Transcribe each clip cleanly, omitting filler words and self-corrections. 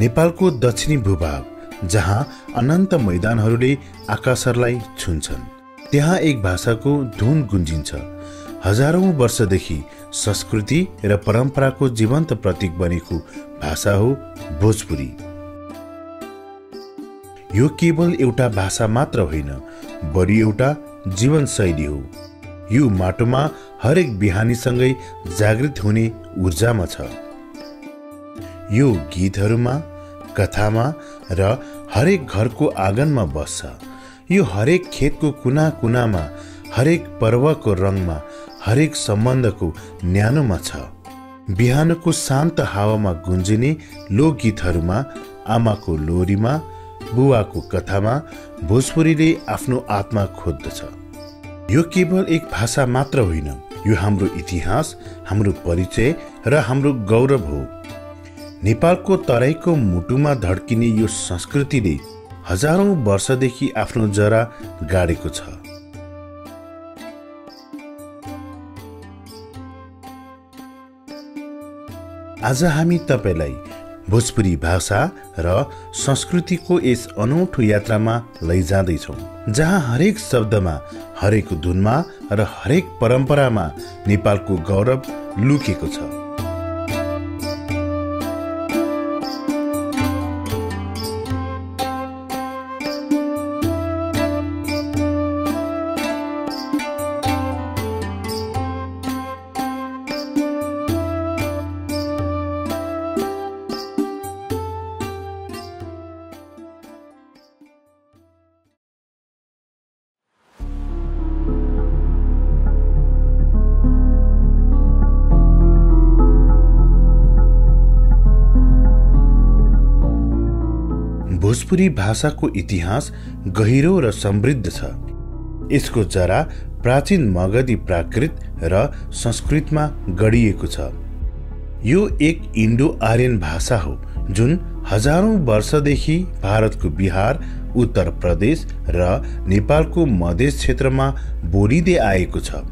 नेपालको दक्षिणी भूभाग जहाँ अनन्त मैदानहरूले आकाशहरूलाई छुन्छन्, त्यहाँ एक भाषाको धुन गुन्जिन्छ। हजारौं वर्षदेखि संस्कृति र परम्पराको जीवन्त प्रतीक बनेको भाषा हो भोजपुरी। यो केवल एउटा भाषा मात्र होइन, बरु एउटा जीवनशैली हो। यो माटोमा हरेक बिहानीसँगै जागृत हुने ऊर्जामा छ। यो गीतहरूमा, कथामा र हरेक घरको आँगनमा बस्छ। यो हरेक खेतको कुना कुनामा, हरेक पर्वको रङमा, हरेक सम्बन्धको न्यानोमा छ। बिहानको शान्त हावामा गुन्जिने लोकगीतहरूमा, आमाको लोरीमा, बुवाको कथामा भोजपुरीले आफ्नो आत्मा खोज्दछ। यो केवल एक भाषा मात्र होइन, यो हाम्रो इतिहास, हाम्रो परिचय र हाम्रो गौरव हो। नेपालको तराईको मुटुमा धड्किने यो संस्कृतिले हजारौं वर्षदेखि आफ्नो जरा गाडेको छ। आज हामी तपाईलाई भोजपुरी भाषा र संस्कृतिको यस अनौठो यात्रामा लैजाँदैछौँ, जहाँ हरेक शब्दमा, हरेक धुनमा र हरेक परम्परामा नेपालको गौरव लुकेको छ। भोजपुरी भाषाको इतिहास गहिरो र समृद्ध छ। यसको जरा प्राचीन मगधी प्राकृत र संस्कृतमा गढिएको छ। यो एक इन्डो आर्यन भाषा हो जुन हजारौं वर्षदेखि भारतको बिहार, उत्तर प्रदेश र नेपालको मधेस क्षेत्रमा बोलिँदै आएको छ।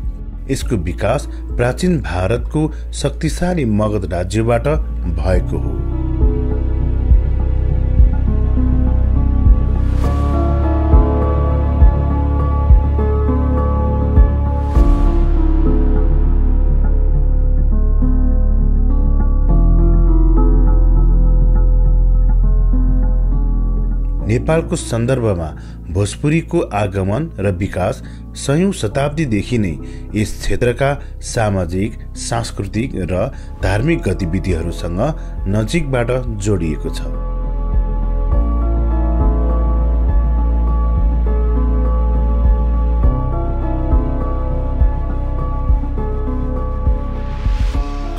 यसको विकास प्राचीन भारतको शक्तिशाली मगध राज्यबाट भएको हो। नेपालको सन्दर्भमा भोजपुरीको आगमन र विकास सयौं शताब्दीदेखि नै यस क्षेत्रका सामाजिक, सांस्कृतिक र धार्मिक गतिविधिहरूसँग नजिकबाट जोडिएको छ।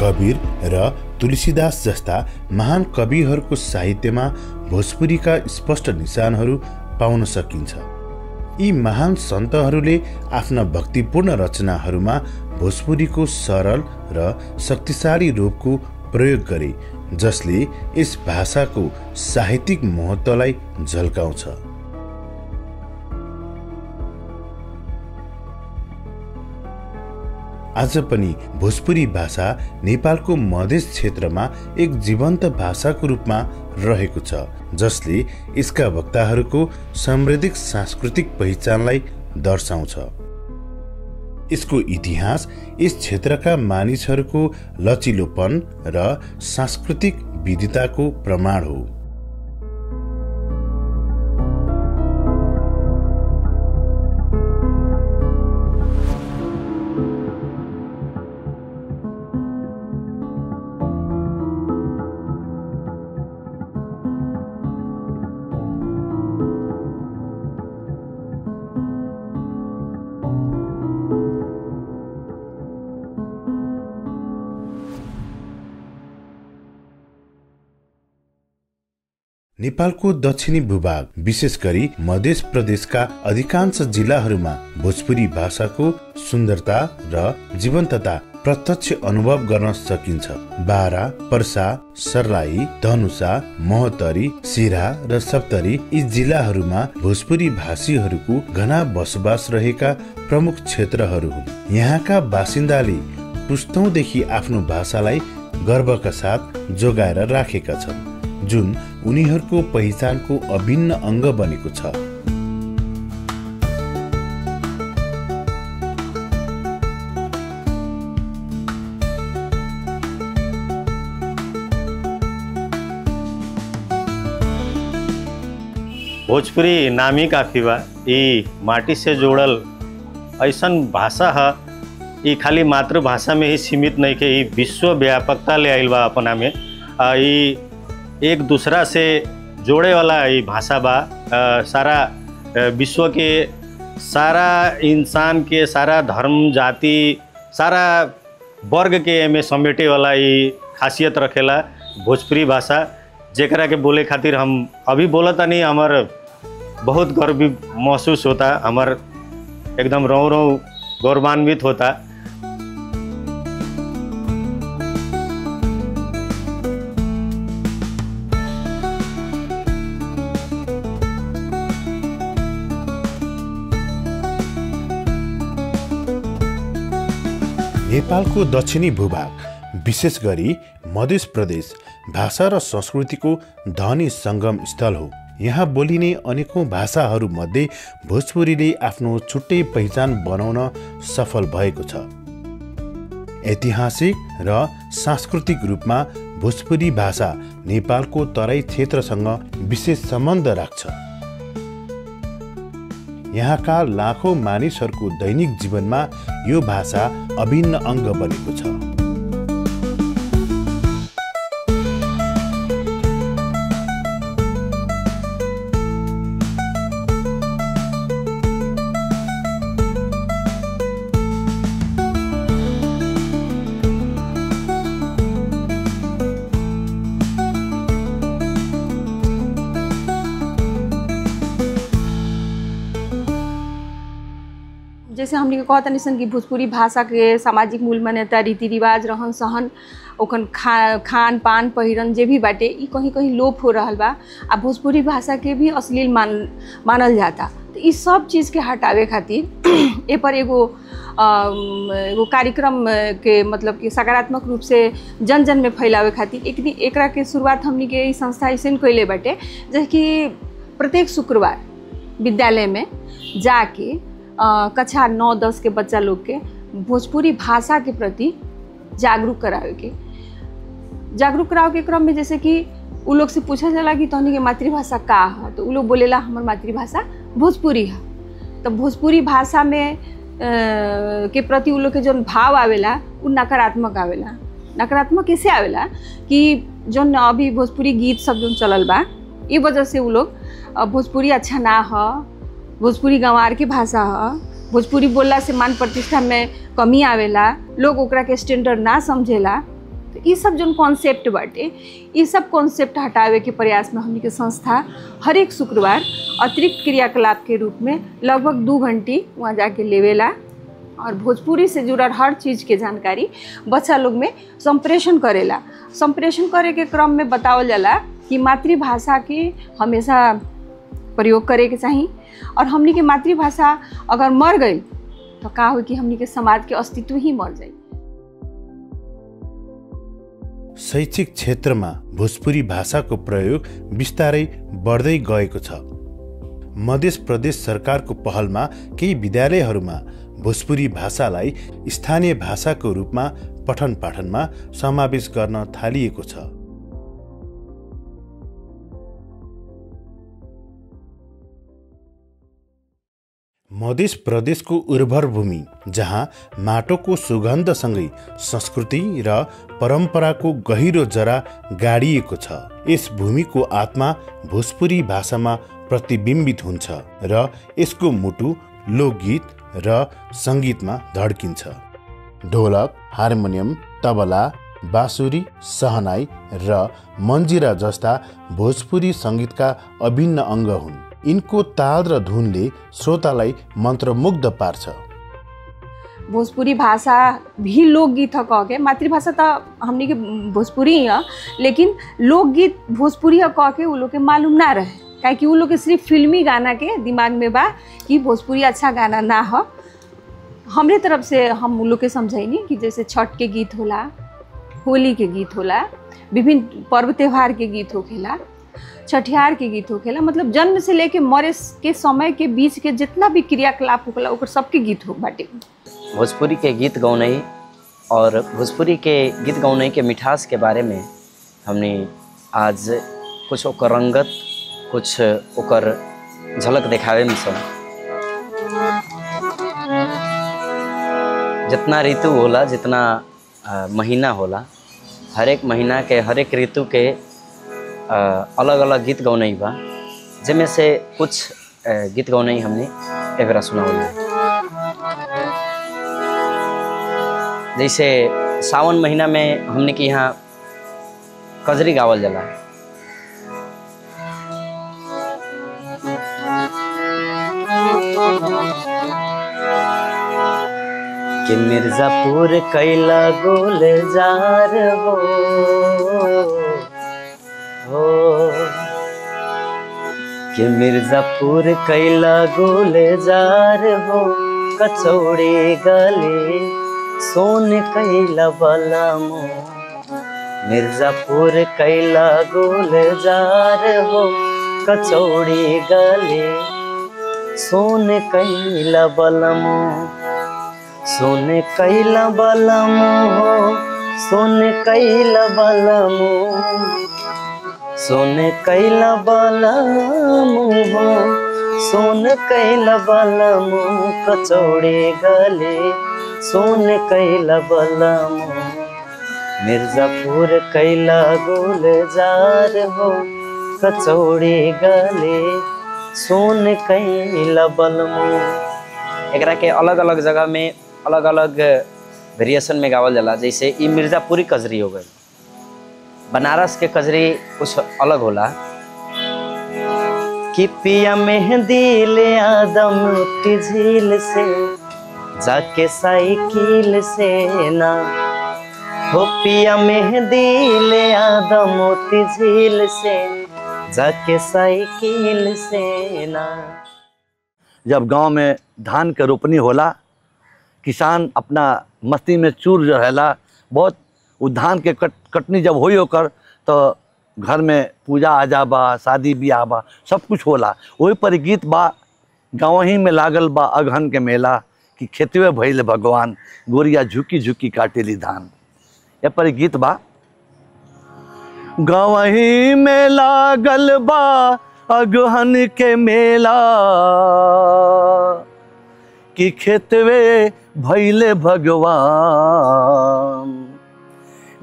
कबीर र तुलसीदास जस्ता महान कविहरूको साहित्यमा भोजपुरीका स्पष्ट निशानहरू पाउन सकिन्छ। यी महान सन्तहरूले आफ्ना भक्तिपूर्ण रचनाहरूमा भोजपुरीको सरल र शक्तिशाली रूपको प्रयोग गरे, जसले यस भाषाको साहित्यिक महत्त्वलाई झल्काउँछ। आज पनि भोजपुरी भाषा नेपालको मधेस क्षेत्रमा एक जीवन्त भाषाको रूपमा रहेको छ, जसले यसका वक्ताहरूको समृद्ध सांस्कृतिक पहिचानलाई दर्शाउँछ। यसको इतिहास यस क्षेत्रका मानिसहरूको लचिलोपन र सांस्कृतिक विविधताको प्रमाण हो। नेपालको दक्षिणी भूभाग, विशेष गरी मध्य प्रदेशका अधिकांश जिल्लाहरूमा भोजपुरी भाषाको सुन्दरता र जीवन्तता प्रत्यक्ष अनुभव गर्न सकिन्छ। बारा, पर्सा, सर्लाही, धनुषा, महोत्तरी, सिरा र सप्तरी यी जिल्लाहरूमा भोजपुरी भाषीहरूको घना बसोबास रहेका प्रमुख क्षेत्रहरू हुन्। यहाँका बासिन्दाले पुस्तौंदेखि आफ्नो भाषालाई गर्वका साथ जोगाएर राखेका छन्, जुन उनीहरूको पहिचानको अभिन्न अङ्ग बनेको छ। भोजपुरी नामी काफी बा। ई माटी से जोड़ल ऐसन भाषा है, ई खाली मातृभाषा में ही सीमित नहीं के, ई विश्व व्यापकता ले आइल बा अपना में। ई एक दूसरा से जोड़े वाला ई भाषा बा। सारा विश्व के सारा इंसान के, सारा धर्म जाति, सारा वर्ग के एमे समेटे वाला ई खासियत रखेला भोजपुरी भाषा, जेकरा के बोले खातिर हम अभी बोलता नहीं, हमार बहुत गर्व महसूस होता, हमार एकदम रो गौरवान्वित होता। नेपालको दक्षिणी भूभाग विशेष गरी मध्य प्रदेश भाषा र संस्कृतिको धनी संगम स्थल हो। यहाँ बोलिने अनेकौं भाषाहरू मध्ये भोजपुरीले आफ्नो छुट्टै पहिचान बनाउन सफल भएको छ। ऐतिहासिक र सांस्कृतिक रूपमा भोजपुरी भाषा नेपालको तराई क्षेत्रसँग विशेष सम्बन्ध राख्छ। यहाँका लाखौं मानिसहरूको दैनिक जीवनमा यो भाषा अभिन्न अङ्ग बनेको छ। जैसे हमने के कहता निसन कि भोजपुरी भाषा के सामाजिक मूल मान्यता, रीति रिवाज, रहन सहन, ओखन खान पान, पहिरन जे भी बाटे, ई कहीं कहीं लोप हो रहा बा। आ भोजपुरी भाषा के भी अश्लील मानल जाता। तो ई सब चीज़ के हटावे खातिर ए पर एगो कार्यक्रम के मतलब कि सकारात्मक रूप से जन जन में फैलावे खातिर एकरा के शुरुआत हमने के ई संस्था ऐसे कैले बाटे, जैसे कि प्रत्येक शुक्रवार विद्यालय में जाके कक्षा 9-10 के बच्चा लोग के भोजपुरी भाषा के प्रति जागरूक करावे के क्रम में जैसे कि उ लोग से पूछा जाला कि तहनी के मातृभाषा का है, तो उ लोग बोलेला हमार मातृभाषा भोजपुरी है। तो भोजपुरी भाषा में के प्रति उ लोग के जौन भाव आवेला उ नकारात्मक आवेला। नकारात्मक कैसे आवेला कि जौन अभी भोजपुरी गीत सब जौन चलल बा, ये वजह से उ लोग भोजपुरी अच्छा ना है, भोजपुरी गंवार की भाषा है, भोजपुरी बोलला से मान प्रतिष्ठा में कमी आवेला, लोग ओकरा के स्टैंडर्ड ना समझेला। तो ये सब जो कॉन्सेप्ट बाटे, ये सब कॉन्सेप्ट हटावे के प्रयास में हमनी के संस्था हर एक शुक्रवार अतिरिक्त क्रियाकलाप के रूप में लगभग 2 घंटे वहाँ जाके लेवेला और भोजपुरी से जुड़ल हर चीज़ के जानकारी बच्चा लोग में संप्रेषण करेला। संप्रेषण करे के क्रम में बतावल जाला कि मातृभाषा के हमेशा प्रयोग करे के चाहिए, और हमनी के मातृभाषा अगर मर गई तो का हो कि हमनी के समाज के अस्तित्व ही मर जाए। शैक्षिक क्षेत्रमा भोजपुरी भाषाको प्रयोग बिस्तारै बढ्दै गएको छ। मध्य प्रदेश सरकारको पहलमा केही विद्यालयहरूमा भोजपुरी भाषालाई स्थानीय भाषाको रूपमा पठन पाठनमा समावेश गर्न थालिएको छ। मध्य प्रदेशको उर्वर भूमि जहाँ माटोको सुगन्धसँगै संस्कृति र परम्पराको गहिरो जरा गाडिएको छ। यस भूमिको आत्मा भोजपुरी भाषामा प्रतिबिम्बित हुन्छ र यसको मुटु लोकगीत र सङ्गीतमा धड्किन्छ। ढोलक, हार्मोनियम, तबला, बाँसुरी, सहनाई र मन्जिरा जस्ता भोजपुरी सङ्गीतका अभिन्न अङ्ग हुन्। यिनको ताल र धुनले श्रोतालाई मन्त्रमुग्ध पार्छ। भोजपुरी भाषा भी लोकगीत है कह के, मातृभाषा तो हमनी के भोजपुरी ही है, लेकिन लोकगीत भोजपुरी है कह के उ लोग के मालूम ना रहे, काहे कि उ लोग के सिर्फ फिल्मी गाना के दिमाग में बा कि भोजपुरी अच्छा गाना ना हो। हमरे तरफ से हम उ लोग के समझैनी कि जैसे छठ के गीत होला, होली के गीत होला, विभिन्न पर्व त्यौहार के गीत होखेला, छठियार के गीत होखेला, मतलब जन्म से लेके मरे के समय के बीच के जितना भी क्रियाकलाप होखेला ओकर सबके गीत हो बाटे। भोजपुरी के गीत गौनई और भोजपुरी के गीत गौनई के मिठास के बारे में हमने आज कुछ ओकर रंगत, कुछ ओकर झलक देखावे में सब। जितना ऋतु होला, जितना महीना होला, हर एक महीना के हर एक ऋतु के अलग अलग गीत गौनई बा, जिनमें से कुछ गीत गौनई हमने एक बार सुनावल। जैसे सावन महीना में हमने के यहाँ कजरी गावल जाला। कि मिर्जापुर कैला गुलजार हो कि मिर्जापुर कैला गुलजार हो, कचौड़ी गले सोन कैला बलमो। मिर्जापुर कैला गुलजार हो, कचौड़ी गले सोन कैला बलमो। सोन कैला बलमो हो, सोन कैला बलमो, सोन कैला बलमो हो, सोन कैला बलमो। कचौड़ी गले सोन कैला बलमो। मिर्जापुर कैला गुलजार हो, कचौड़ी गले सोन कैला बलमो। एकरा के अलग अलग जगह में अलग अलग वेरिएशन में गावल जाला। जैसे ई मिर्जापुरी कजरी हो गई, बनारस के कजरी कुछ अलग होला। कि पिया मेहंदी ले आदम की झील से, जाके साइकिल से ना हो। पिया मेहंदी ले आदम की झील से, जाके साइकिल से ना। जब गांव में धान के रोपनी होला, किसान अपना मस्ती में चूर रहेला बहुत। वो धान के कटनी जब होई होकर तो घर में पूजा आजा बा, शादी ब्याह बा, सब कुछ होला। वही पर गीत बा, गाँव ही में लागल बा अगहन के मेला, कि खेतवे भइल भगवान, गोरिया झुकी झुकी काटेली धान। ये पर गीत बा, गाँव ही में लागल बा अगहन के मेला, कि खेतवे भइले भगवान।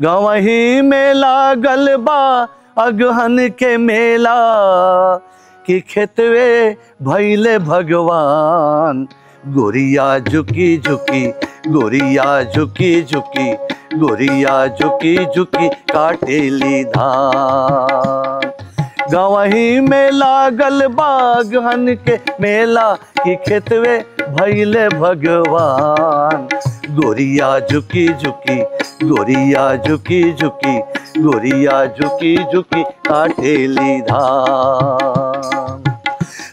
गाँव ही में लागल बा अगहन के मेला, कि खेतवे भइले भगवान। गोरिया झुकी झुकी, गोरिया झुकी झुकी, गोरिया झुकी झुकी काटेली धान। गाँव ही में लागल बागहन के मेला, कि खेतवे भइले भगवान। गोरिया झुकी झुकी, गोरिया झुकी झुकी, गोरिया झुकी झुकी काटेली धान।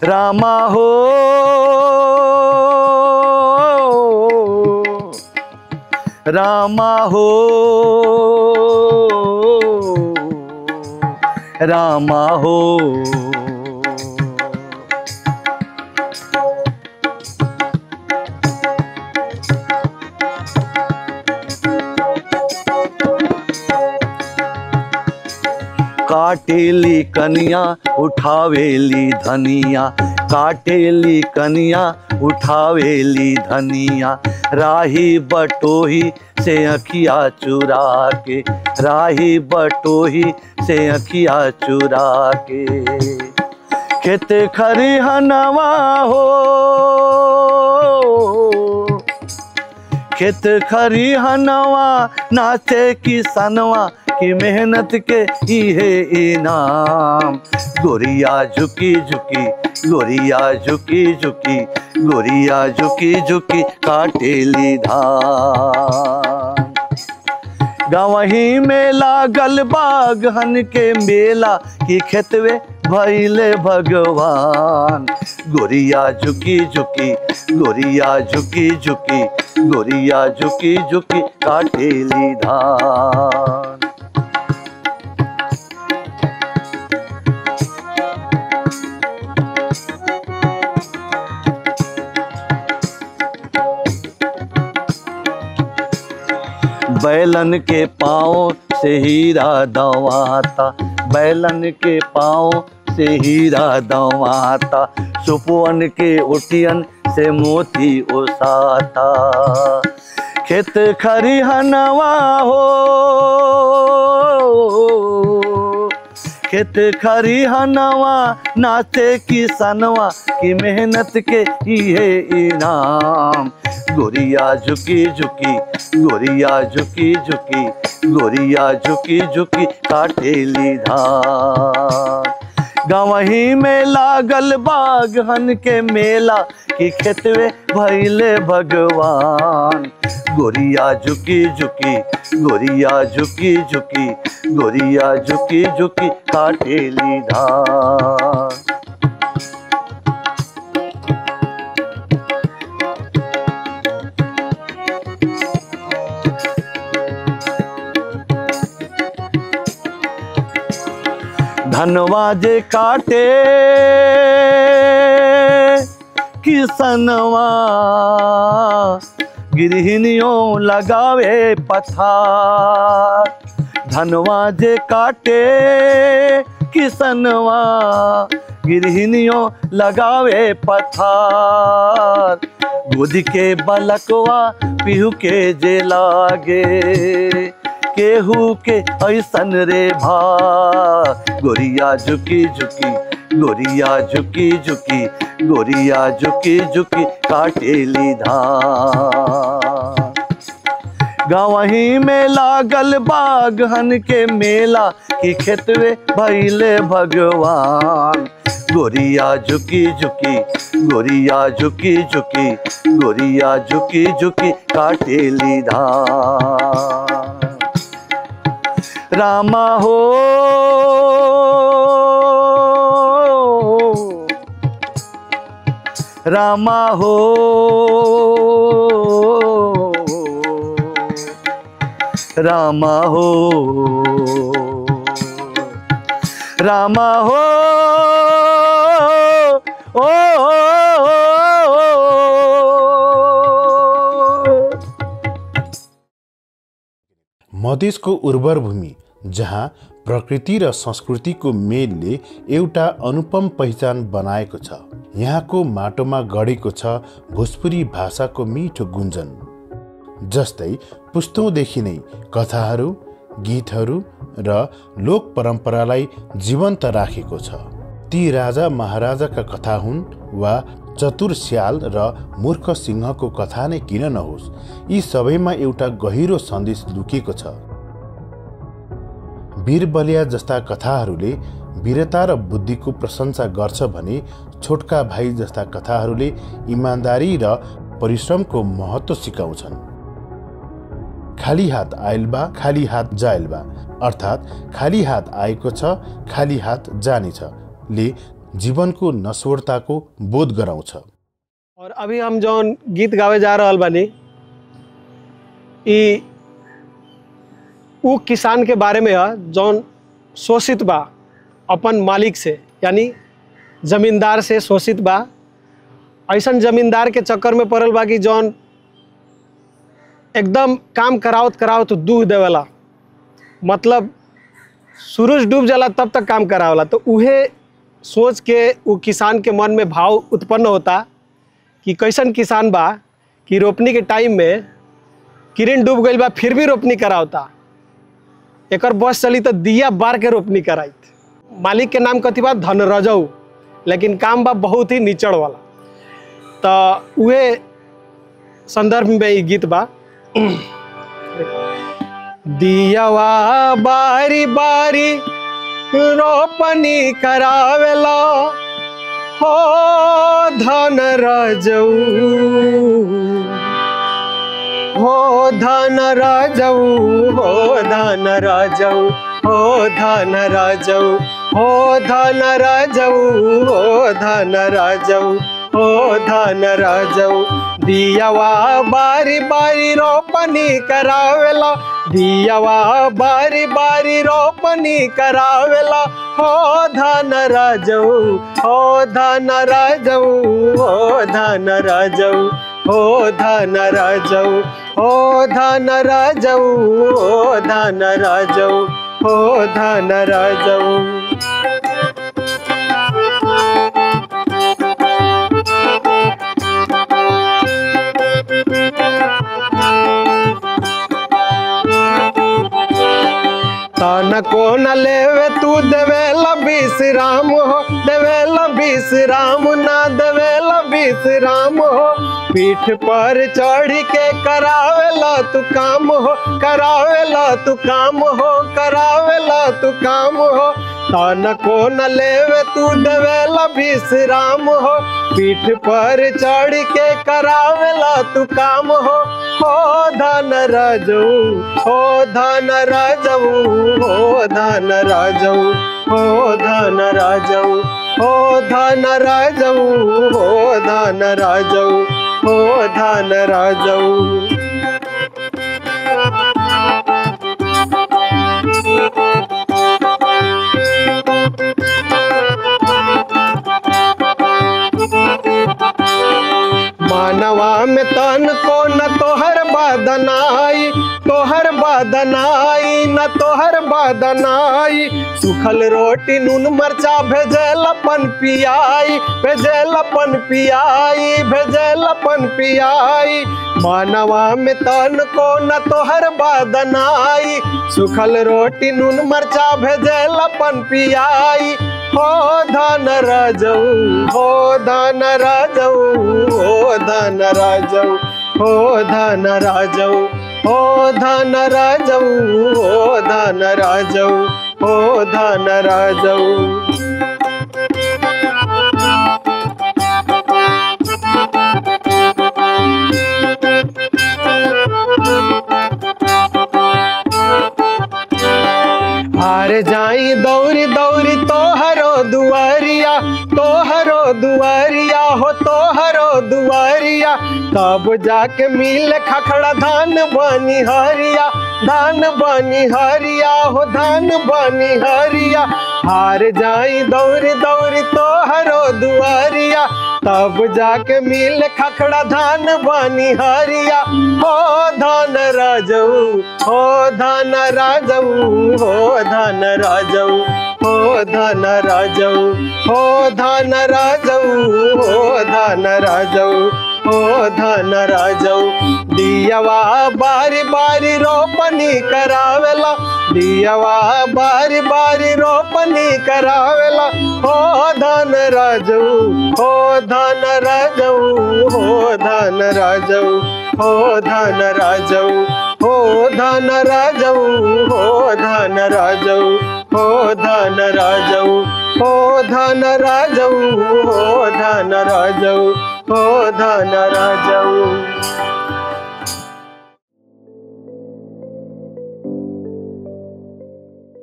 रामा हो रामा हो रामा हो। काटेली कनिया उठावेली धनिया, काटेली कनिया उठावेली धनिया। राही बटोही से अखिया चुरा के, राही बटोही से अखिया चुरा के। खेत खरिहनवा हो, खेत खरिहनवा नाचे किसनवा, कि मेहनत के इहे इनाम। गोरिया झुकी झुकी, गोरिया झुकी झुकी, गोरिया झुकी झुकी काटेली धान। गावही में लागल बागहन के मेला कि खेतवे भइले भगवान। गोरिया झुकी झुकी, गोरिया झुकी झुकी, गोरिया झुकी झुकी काटेली धान। बैलन के पाँव से हीरा दवाता, बैलन के पाँव से हीरा दवाता, सुपवन के उटियन से मोती ओसाता। खेत खरिहनवा हो, खेत खरिहनवा नाचे किसनवा की मेहनत के इहे इनाम। गोरिया झुकी झुकी, गोरिया झुकी झुकी, गोरिया झुकी झुकी काटेली धान। गावही में लागल बागहन के मेला कि खेतवे भइले भगवान। गोरिया झुकी झुकी, गोरिया झुकी झुकी, गोरिया झुकी झुकी काटेली धान। धनवा जे काटे किसनवा, गृहिणियों लगावे पथार। धनवा जे काटे किसनवा, गृहिणियों लगावे पथार। गोदी के बलकवा पिहू के जे लागे, केहू के ऐसन रे भा। गोरिया झुकी झुकी, गोरिया झुकी झुकी, गोरिया झुकी झुकी काटेली धान। गावही में लागल बागहन के मेला कि खेतवे भइले भगवान। गोरिया झुकी झुकी, गोरिया झुकी झुकी, गोरिया झुकी झुकी काटेली धान। रामा हो, रामा हो, रामा हो, रामा हो, ओ, मधेसको उर्वर भूमि जहाँ प्रकृति र संस्कृतिको मेलले एउटा अनुपम पहिचान बनाएको छ। यहाँको माटोमा गढेको छ भोजपुरी भाषाको मिठो गुन्जन। जस्तै पुस्तौँदेखि नै कथाहरू, गीतहरू र लोक परम्परालाई जीवन्त राखेको छ। ती राजा महाराजाका कथा हुन् वा चतुर स्याल र मूर्ख सिंहको कथा नै किन नहोस्, यी सबैमा एउटा गहिरो सन्देश लुकेको छ। वीर बलिया जस्ता कथाहरूले वीरता र बुद्धिको प्रशंसा गर्छ भने छोटका भाइ जस्ता कथाहरूले इमान्दारी र परिश्रमको महत्त्व सिकाउँछन्। खाली हात आइलबा खाली हात जाइलबा, अर्थात् खाली हात आएको छ खाली हात जानेछ ले जीवनको नश्वरताको बोध गराउँछ। और अभी हम जौन गीत गावे जा रहल बानी ई उ किसान के बारे में है जौन शोषित बा अपन मालिक से, यानी जमींदार से शोषित बा। ऐसन जमींदार के चक्कर में पड़ल बा कि जौन एकदम काम करावत करावत दुख देवेला, मतलब सूरज डूब जाला तब तक काम करावला। तो उहे सोच के वो किसान के मन में भाव उत्पन्न होता कि कैसन किसान बा कि रोपनी के टाइम में किरण डूब गई बा फिर भी रोपनी करावता। एकर बस चली तो दिया बार के रोपनी कराई। मालिक के नाम कथी बा धनरजऊ, लेकिन काम बा बहुत ही निचड़ वाला। तो उहे संदर्भ में ये गीत बा। दियवा बारी बारी रोपनी करावेला हो धन राजऊ, हो धन राजऊ, हो धन राजऊ, हो धन राजऊ, हो धन राजऊ, हो धन राजऊ, हो धन राजऊ। दियवा बारी बारी रोपनी करावेला, दियवा बारी बारी रोपनी करावेला हो धन राजऊ, हो धन राजऊ, हो धन राजऊ, हो धन राजऊ, हो धन राजऊ, हो धन राजऊ, हो धन राजऊ। तन को न लेवे तू देवेला विश्राम हो, देवेला विश्राम ना देवेला विश्राम हो। पीठ पर चढ़ के करावेला तू काम हो, करावेला तू काम हो, करावेला तू काम हो। तन को न लेवे तू देवेला विश्राम हो, पीठ पर चढ़ के करावेला तू काम हो धन राजऊ, हो धन राजऊ, हो धन राजऊ, हो धन राजऊ, हो धन राजऊ, हो धन राजऊ, हो धन राजऊ। मानवा में तन को न तोहर बदनाई, तोहर बदनाई न तोहर बदनाई। सुखल रोटी नून मरचा भेजलपन पियाई, भेजलपन पियाई, भेजलपन पियाई। मानवा में तन को न तोहर बदनाई, सुखल रोटी नून मरचा भेजलपन पियाई हो धन राजऊ, हो धन राजऊ, हो धन राजऊ, हो धन राजऊ, हो धन राजऊ, हो धन राजऊ, हो धन राजऊ। हार जाई दौरी दौरी तोहरो दुआरिया, तोहरो दुआरिया हो तोहरो दुआरिया। तब जाके मिले खखड़ा धान बनी हरिया, धान बनी हरिया हो धान बनी हरिया। हार जाई दौरी दौरी तोहरो दुआरिया, तब जाके मिले खखड़ा धान बनी हरिया हो धन राजऊ, हो धन राजऊ, हो धन राजऊ, हो धन राजऊ, हो धन राजऊ, हो धन राजऊ, हो धन राजऊ। दियवा बारी बारी रोपनी करावेला, दियवा बारी बारी रोपनी करावेला हो धन राजऊ, हो धन राजऊ, हो धन राजऊ, हो धन राजऊ, हो धन राजऊ, हो धन राजऊ, हो धन राजऊ, हो धन राजऊ, हो धन राजऊ, हो धन राजऊ।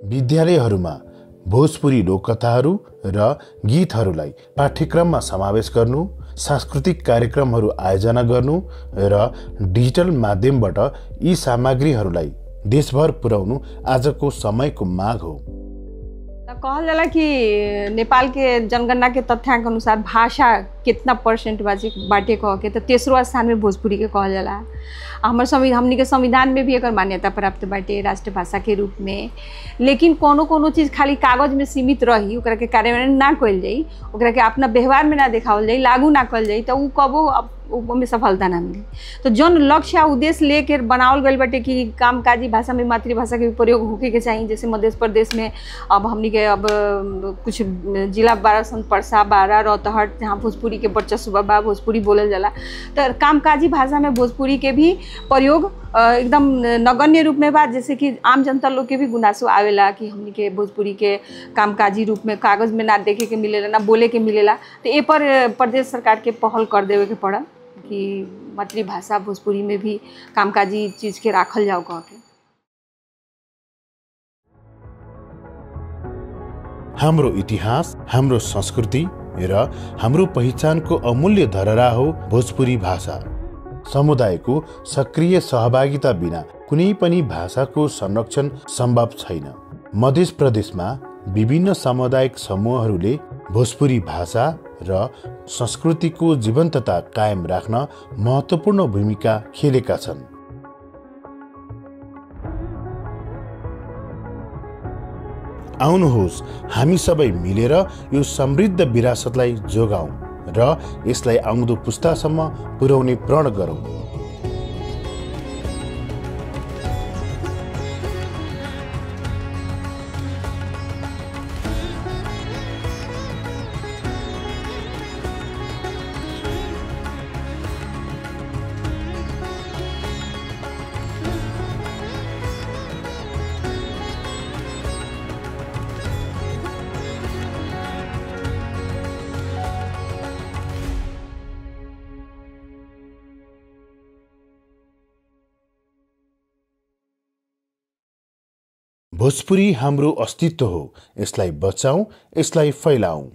विद्यालयहरूमा भोजपुरी लोककथाहरू र गीतहरूलाई पाठ्यक्रममा समावेश गर्नु, सांस्कृतिक कार्यक्रमहरू आयोजना गर्नु र डिजिटल माध्यमबाट यी सामग्रीहरूलाई देशभर पुर्याउनु आजको समयको माग हो। कहल जाला कि नेपाल के जनगणना के तथ्यांक अनुसार भाषा कितना परसेंट बाटे कह के तो तेसरो स्थान में भोजपुरी के कहल जाला। हमारे हमनी के संविधान में भी एक मान्यता प्राप्त बाटे राष्ट्रभाषा के रूप में। लेकिन कोनो कोनो चीज़ खाली कागज में सीमित रही, ओकरा के कार्यान्वयन ना कल जाई, ओकरा के अपना व्यवहार में ना देखावल जाई, लागू ना कल जाई, तो उ कबो में सफलता ना मिली। तो जौन लक्ष्य या उद्देश्य लेकर बनावल गई बाटे कि कामकाजी भाषा में मातृभाषा के प्रयोग होके के चाहिए। जैसे मध्य प्रदेश में अब हमनी के अब कुछ जिला बारासन, परसा, बारा, रौतहट जहाँ भोजपुरी के वर्चस्व बा, भोजपुरी बोलल जाला, तो कामकाजी भाषा में भोजपुरी के भी प्रयोग एकदम नगण्य रूप में बा, जैसे कि आम जनता लोग के भी गुनासो आवेला कि हमनी के भोजपुरी के कामकाजी रूप में कागज में ना देखे के मिलेला, ना बोले के मिलेला। तो ए पर प्रदेश सरकार के पहल कर देवे के पड़ल कि मातृभाषा भोजपुरी में भी कामकाजी चीज के राखल जाओ कह के। हाम्रो इतिहास, हाम्रो संस्कृति र हाम्रो पहिचानको अमूल्य धरोहर हो भोजपुरी भाषा। समुदायको सक्रिय सहभागिता बिना कुनै पनि भाषाको संरक्षण सम्भव छैन। मध्य प्रदेशमा विभिन्न सामुदायिक समूहहरूले भोजपुरी भाषा र संस्कृतिको जीवन्तता कायम राख्न महत्त्वपूर्ण भूमिका खेलेका छन्। आउनुहोस् हामी सबै मिलेर यो समृद्ध विरासतलाई जोगाउँ र यसलाई आउँदो पुस्तासम्म पुर्याउने प्रण गरौँ। भोजपुरी हाम्रो अस्तित्व हो, यसलाई बचाऊँ, यसलाई फैलाऊँ।